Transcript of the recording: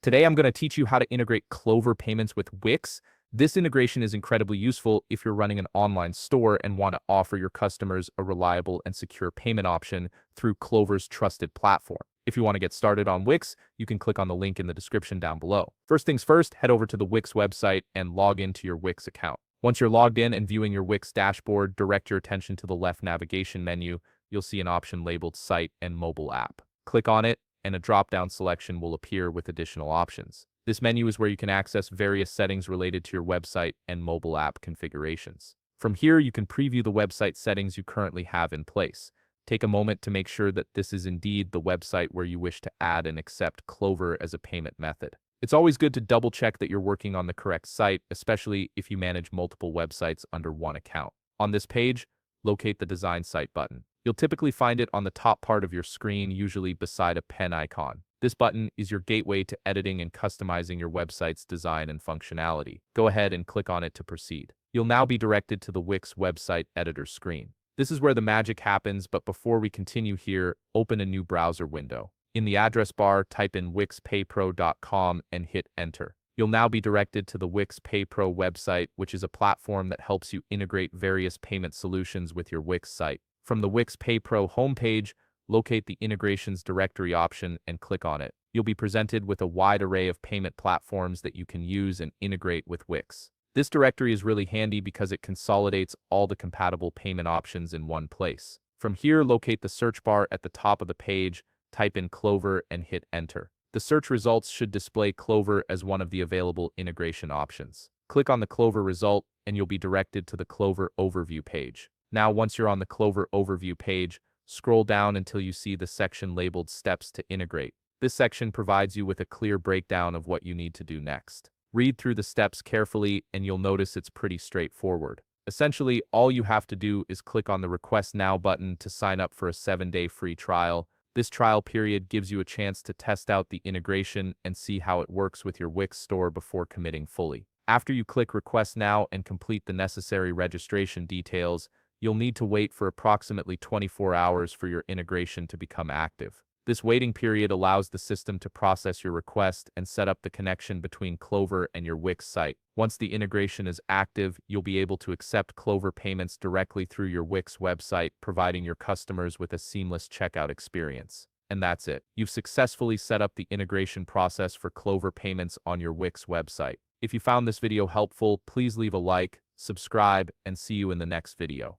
Today, I'm going to teach you how to integrate Clover payments with Wix. This integration is incredibly useful if you're running an online store and want to offer your customers a reliable and secure payment option through Clover's trusted platform. If you want to get started on Wix, you can click on the link in the description down below. First things first, head over to the Wix website and log into your Wix account. Once you're logged in and viewing your Wix dashboard, direct your attention to the left navigation menu. You'll see an option labeled Site and Mobile App. Click on it, and a drop-down selection will appear with additional options. This menu is where you can access various settings related to your website and mobile app configurations. From here, you can preview the website settings you currently have in place. Take a moment to make sure that this is indeed the website where you wish to add and accept Clover as a payment method. It's always good to double-check that you're working on the correct site, especially if you manage multiple websites under one account. On this page, locate the Design Site button. You'll typically find it on the top part of your screen, usually beside a pen icon. This button is your gateway to editing and customizing your website's design and functionality. Go ahead and click on it to proceed. You'll now be directed to the Wix website editor screen. This is where the magic happens, but before we continue here, open a new browser window. In the address bar, type in wixpaypro.com and hit enter. You'll now be directed to the Wix PayPro website, which is a platform that helps you integrate various payment solutions with your Wix site. From the Wix PayPro homepage, locate the Integrations Directory option and click on it. You'll be presented with a wide array of payment platforms that you can use and integrate with Wix. This directory is really handy because it consolidates all the compatible payment options in one place. From here, locate the search bar at the top of the page, type in Clover and hit enter. The search results should display Clover as one of the available integration options. Click on the Clover result and you'll be directed to the Clover overview page. Now, once you're on the Clover overview page, scroll down until you see the section labeled Steps to Integrate. This section provides you with a clear breakdown of what you need to do next. Read through the steps carefully and you'll notice it's pretty straightforward. Essentially, all you have to do is click on the Request Now button to sign up for a 7-day free trial. This trial period gives you a chance to test out the integration and see how it works with your Wix store before committing fully. After you click Request Now and complete the necessary registration details, you'll need to wait for approximately 24 hours for your integration to become active. This waiting period allows the system to process your request and set up the connection between Clover and your Wix site. Once the integration is active, you'll be able to accept Clover payments directly through your Wix website, providing your customers with a seamless checkout experience. And that's it. You've successfully set up the integration process for Clover payments on your Wix website. If you found this video helpful, please leave a like, subscribe, and see you in the next video.